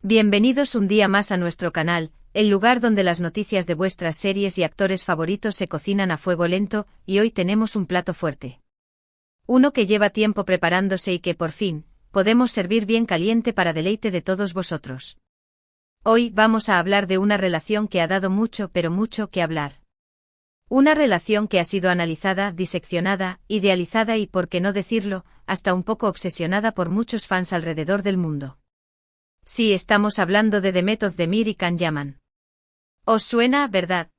Bienvenidos un día más a nuestro canal, el lugar donde las noticias de vuestras series y actores favoritos se cocinan a fuego lento, y hoy tenemos un plato fuerte. Uno que lleva tiempo preparándose y que por fin, podemos servir bien caliente para deleite de todos vosotros. Hoy vamos a hablar de una relación que ha dado mucho pero mucho que hablar. Una relación que ha sido analizada, diseccionada, idealizada y, por qué no decirlo, hasta un poco obsesionada por muchos fans alrededor del mundo. Sí, estamos hablando de Demet Özdemir y Can Yaman. ¿Os suena, verdad?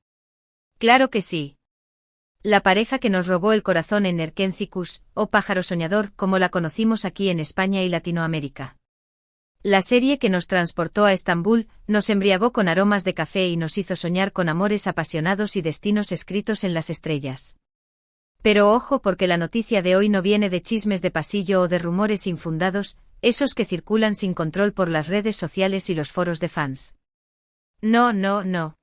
Claro que sí. La pareja que nos robó el corazón en Erkenzicus, o Pájaro Soñador, como la conocimos aquí en España y Latinoamérica. La serie que nos transportó a Estambul, nos embriagó con aromas de café y nos hizo soñar con amores apasionados y destinos escritos en las estrellas. Pero ojo, porque la noticia de hoy no viene de chismes de pasillo o de rumores infundados, esos que circulan sin control por las redes sociales y los foros de fans. No.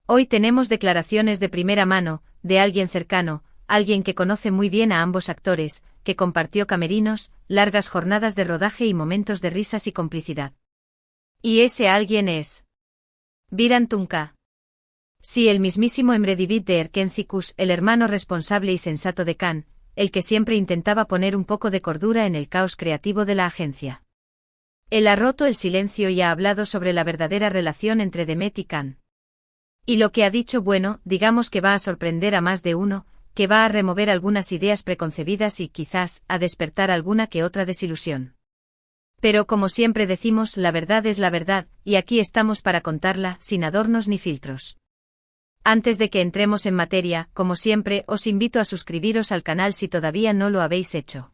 Hoy tenemos declaraciones de primera mano, de alguien cercano, alguien que conoce muy bien a ambos actores, que compartió camerinos, largas jornadas de rodaje y momentos de risas y complicidad. Y ese alguien es Biran Tunca. Sí, el mismísimo Emre Divit de Erkenzicus, el hermano responsable y sensato de Can, el que siempre intentaba poner un poco de cordura en el caos creativo de la agencia. Él ha roto el silencio y ha hablado sobre la verdadera relación entre Demet y Can. Y lo que ha dicho, bueno, digamos que va a sorprender a más de uno, que va a remover algunas ideas preconcebidas y quizás a despertar alguna que otra desilusión. Pero como siempre decimos, la verdad es la verdad, y aquí estamos para contarla, sin adornos ni filtros. Antes de que entremos en materia, como siempre, os invito a suscribiros al canal si todavía no lo habéis hecho.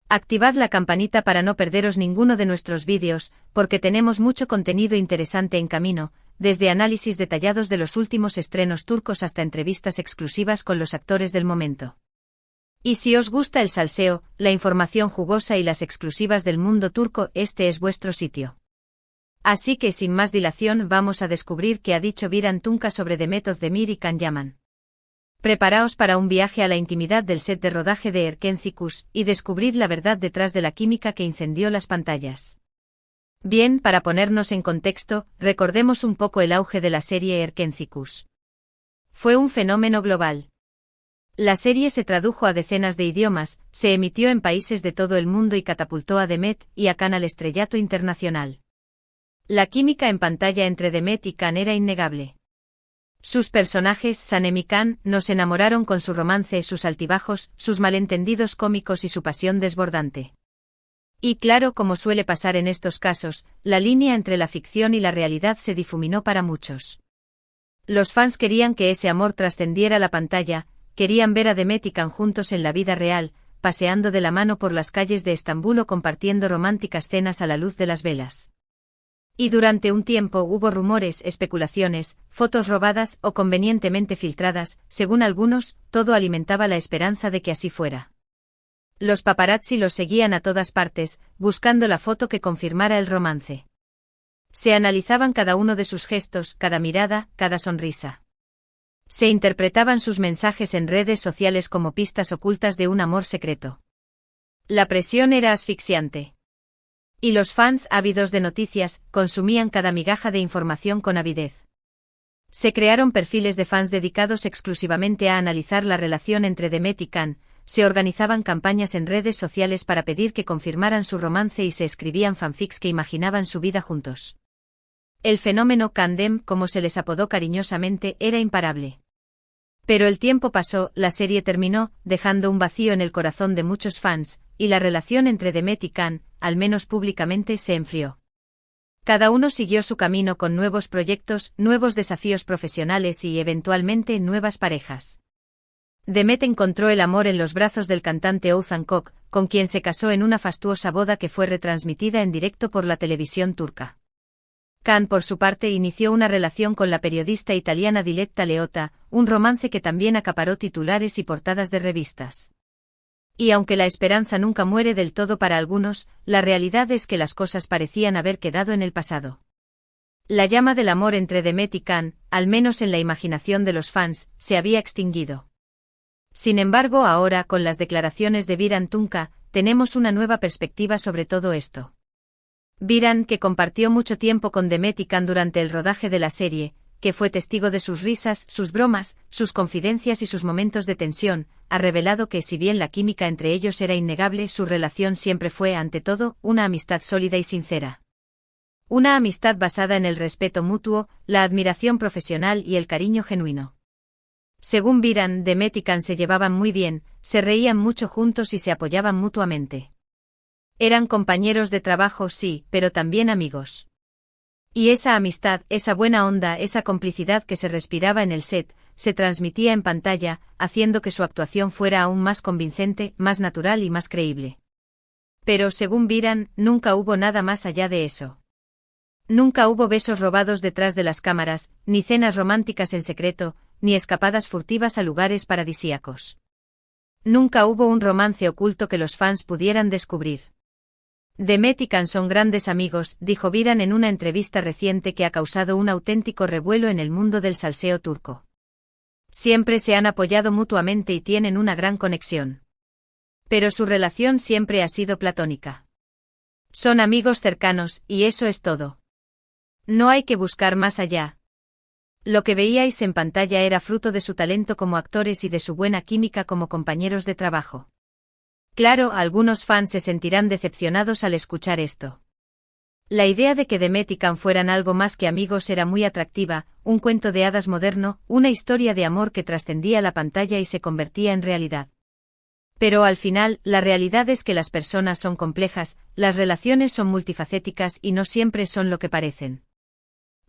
Activad la campanita para no perderos ninguno de nuestros vídeos, porque tenemos mucho contenido interesante en camino, desde análisis detallados de los últimos estrenos turcos hasta entrevistas exclusivas con los actores del momento. Y si os gusta el salseo, la información jugosa y las exclusivas del mundo turco, este es vuestro sitio. Así que sin más dilación vamos a descubrir qué ha dicho Biran Tunca sobre Demet Özdemir y Can Yaman. Preparaos para un viaje a la intimidad del set de rodaje de Erkenzicus y descubrid la verdad detrás de la química que incendió las pantallas. Bien, para ponernos en contexto, recordemos un poco el auge de la serie Erkenzicus. Fue un fenómeno global. La serie se tradujo a decenas de idiomas, se emitió en países de todo el mundo y catapultó a Demet y a Can al estrellato internacional. La química en pantalla entre Demet y Can era innegable. Sus personajes, Sanem y Can, nos enamoraron con su romance, sus altibajos, sus malentendidos cómicos y su pasión desbordante. Y claro, como suele pasar en estos casos, la línea entre la ficción y la realidad se difuminó para muchos. Los fans querían que ese amor trascendiera la pantalla, querían ver a Demet y Can juntos en la vida real, paseando de la mano por las calles de Estambul o compartiendo románticas cenas a la luz de las velas. Y durante un tiempo hubo rumores, especulaciones, fotos robadas o convenientemente filtradas, según algunos, todo alimentaba la esperanza de que así fuera. Los paparazzi los seguían a todas partes, buscando la foto que confirmara el romance. Se analizaban cada uno de sus gestos, cada mirada, cada sonrisa. Se interpretaban sus mensajes en redes sociales como pistas ocultas de un amor secreto. La presión era asfixiante. Y los fans, ávidos de noticias, consumían cada migaja de información con avidez. Se crearon perfiles de fans dedicados exclusivamente a analizar la relación entre Demet y Can, se organizaban campañas en redes sociales para pedir que confirmaran su romance y se escribían fanfics que imaginaban su vida juntos. El fenómeno Candem, como se les apodó cariñosamente, era imparable. Pero el tiempo pasó, la serie terminó, dejando un vacío en el corazón de muchos fans, y la relación entre Demet y Can, al menos públicamente, se enfrió. Cada uno siguió su camino con nuevos proyectos, nuevos desafíos profesionales y, eventualmente, nuevas parejas. Demet encontró el amor en los brazos del cantante Oğuzhan Koç, con quien se casó en una fastuosa boda que fue retransmitida en directo por la televisión turca. Can, por su parte, inició una relación con la periodista italiana Diletta Leotta, un romance que también acaparó titulares y portadas de revistas. Y aunque la esperanza nunca muere del todo para algunos, la realidad es que las cosas parecían haber quedado en el pasado. La llama del amor entre Demet y Can, al menos en la imaginación de los fans, se había extinguido. Sin embargo, ahora, con las declaraciones de Biran Tunca, tenemos una nueva perspectiva sobre todo esto. Viran, que compartió mucho tiempo con Demet y Can durante el rodaje de la serie, que fue testigo de sus risas, sus bromas, sus confidencias y sus momentos de tensión, ha revelado que si bien la química entre ellos era innegable, su relación siempre fue, ante todo, una amistad sólida y sincera. Una amistad basada en el respeto mutuo, la admiración profesional y el cariño genuino. Según Viran, Demet y Can se llevaban muy bien, se reían mucho juntos y se apoyaban mutuamente. Eran compañeros de trabajo, sí, pero también amigos. Y esa amistad, esa buena onda, esa complicidad que se respiraba en el set, se transmitía en pantalla, haciendo que su actuación fuera aún más convincente, más natural y más creíble. Pero, según Viran, nunca hubo nada más allá de eso. Nunca hubo besos robados detrás de las cámaras, ni cenas románticas en secreto, ni escapadas furtivas a lugares paradisíacos. Nunca hubo un romance oculto que los fans pudieran descubrir. Demet y Can son grandes amigos, dijo Viran en una entrevista reciente que ha causado un auténtico revuelo en el mundo del salseo turco. Siempre se han apoyado mutuamente y tienen una gran conexión. Pero su relación siempre ha sido platónica. Son amigos cercanos, y eso es todo. No hay que buscar más allá. Lo que veíais en pantalla era fruto de su talento como actores y de su buena química como compañeros de trabajo. Claro, algunos fans se sentirán decepcionados al escuchar esto. La idea de que Demet y Can fueran algo más que amigos era muy atractiva, un cuento de hadas moderno, una historia de amor que trascendía la pantalla y se convertía en realidad. Pero al final, la realidad es que las personas son complejas, las relaciones son multifacéticas y no siempre son lo que parecen.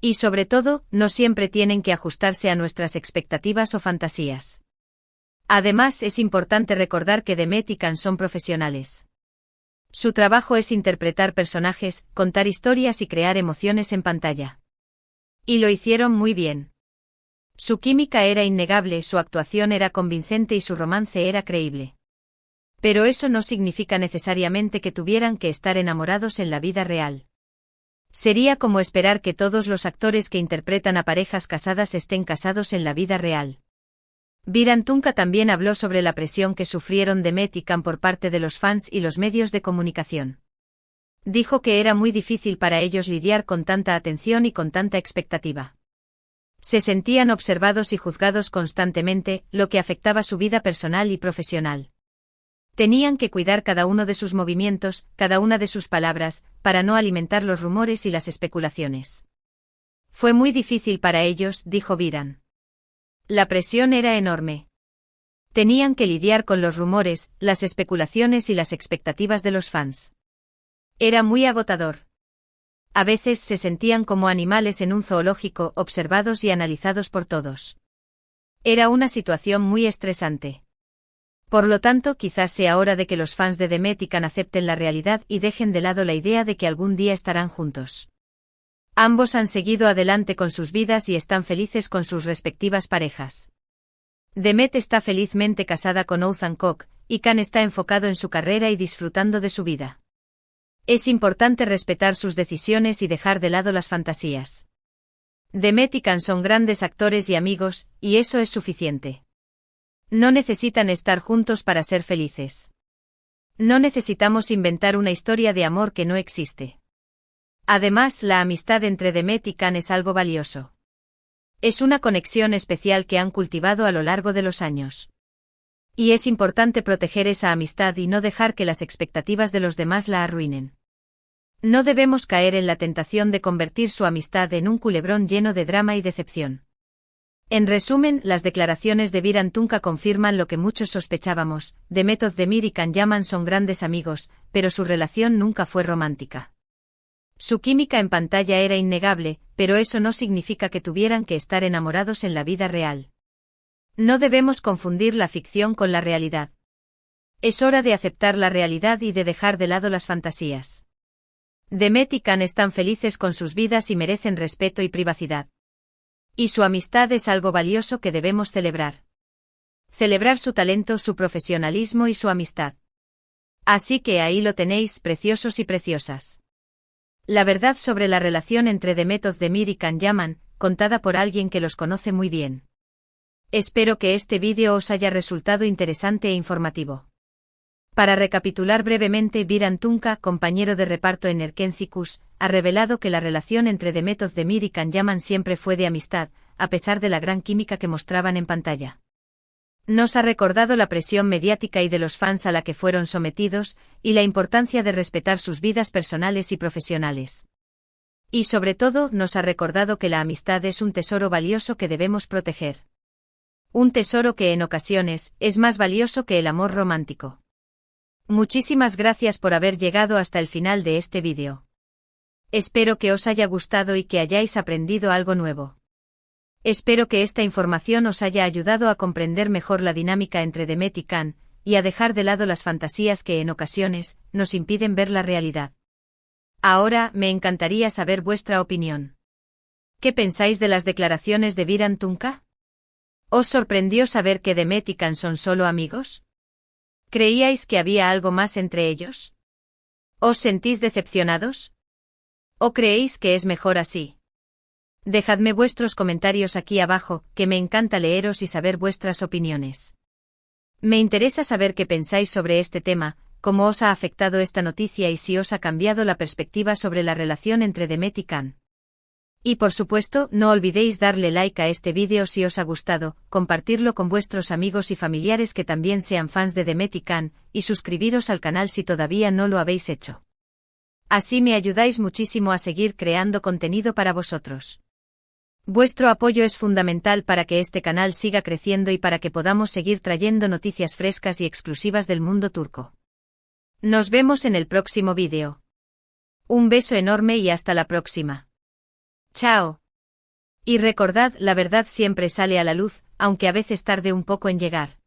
Y sobre todo, no siempre tienen que ajustarse a nuestras expectativas o fantasías. Además, es importante recordar que Demet y Can son profesionales. Su trabajo es interpretar personajes, contar historias y crear emociones en pantalla. Y lo hicieron muy bien. Su química era innegable, su actuación era convincente y su romance era creíble. Pero eso no significa necesariamente que tuvieran que estar enamorados en la vida real. Sería como esperar que todos los actores que interpretan a parejas casadas estén casados en la vida real. Viran Tunca también habló sobre la presión que sufrieron Demet y Can por parte de los fans y los medios de comunicación. Dijo que era muy difícil para ellos lidiar con tanta atención y con tanta expectativa. Se sentían observados y juzgados constantemente, lo que afectaba su vida personal y profesional. Tenían que cuidar cada uno de sus movimientos, cada una de sus palabras, para no alimentar los rumores y las especulaciones. Fue muy difícil para ellos, dijo Viran. La presión era enorme. Tenían que lidiar con los rumores, las especulaciones y las expectativas de los fans. Era muy agotador. A veces se sentían como animales en un zoológico, observados y analizados por todos. Era una situación muy estresante. Por lo tanto, quizás sea hora de que los fans de Demet y Can acepten la realidad y dejen de lado la idea de que algún día estarán juntos. Ambos han seguido adelante con sus vidas y están felices con sus respectivas parejas. Demet está felizmente casada con Oğuzhan Koç, y Can está enfocado en su carrera y disfrutando de su vida. Es importante respetar sus decisiones y dejar de lado las fantasías. Demet y Can son grandes actores y amigos, y eso es suficiente. No necesitan estar juntos para ser felices. No necesitamos inventar una historia de amor que no existe. Además, la amistad entre Demet y Can es algo valioso. Es una conexión especial que han cultivado a lo largo de los años. Y es importante proteger esa amistad y no dejar que las expectativas de los demás la arruinen. No debemos caer en la tentación de convertir su amistad en un culebrón lleno de drama y decepción. En resumen, las declaraciones de Viran Tunca confirman lo que muchos sospechábamos: Demet Özdemir y Can Yaman son grandes amigos, pero su relación nunca fue romántica. Su química en pantalla era innegable, pero eso no significa que tuvieran que estar enamorados en la vida real. No debemos confundir la ficción con la realidad. Es hora de aceptar la realidad y de dejar de lado las fantasías. Demet y Can están felices con sus vidas y merecen respeto y privacidad. Y su amistad es algo valioso que debemos celebrar. Celebrar su talento, su profesionalismo y su amistad. Así que ahí lo tenéis, preciosos y preciosas. La verdad sobre la relación entre Demet Özdemir y Can Yaman, contada por alguien que los conoce muy bien. Espero que este vídeo os haya resultado interesante e informativo. Para recapitular brevemente, Viran Tunca, compañero de reparto en Erkencicus, ha revelado que la relación entre Demet Özdemir y Can Yaman siempre fue de amistad, a pesar de la gran química que mostraban en pantalla. Nos ha recordado la presión mediática y de los fans a la que fueron sometidos, y la importancia de respetar sus vidas personales y profesionales. Y sobre todo, nos ha recordado que la amistad es un tesoro valioso que debemos proteger. Un tesoro que en ocasiones es más valioso que el amor romántico. Muchísimas gracias por haber llegado hasta el final de este vídeo. Espero que os haya gustado y que hayáis aprendido algo nuevo. Espero que esta información os haya ayudado a comprender mejor la dinámica entre Demet y Can, y a dejar de lado las fantasías que en ocasiones nos impiden ver la realidad. Ahora, me encantaría saber vuestra opinión. ¿Qué pensáis de las declaraciones de Viran Tunca? ¿Os sorprendió saber que Demet y Can son solo amigos? ¿Creíais que había algo más entre ellos? ¿Os sentís decepcionados? ¿O creéis que es mejor así? Dejadme vuestros comentarios aquí abajo, que me encanta leeros y saber vuestras opiniones. Me interesa saber qué pensáis sobre este tema, cómo os ha afectado esta noticia y si os ha cambiado la perspectiva sobre la relación entre Demet y Can. Y por supuesto, no olvidéis darle like a este vídeo si os ha gustado, compartirlo con vuestros amigos y familiares que también sean fans de Demet y Can, y suscribiros al canal si todavía no lo habéis hecho. Así me ayudáis muchísimo a seguir creando contenido para vosotros. Vuestro apoyo es fundamental para que este canal siga creciendo y para que podamos seguir trayendo noticias frescas y exclusivas del mundo turco. Nos vemos en el próximo vídeo. Un beso enorme y hasta la próxima. Chao. Y recordad, la verdad siempre sale a la luz, aunque a veces tarde un poco en llegar.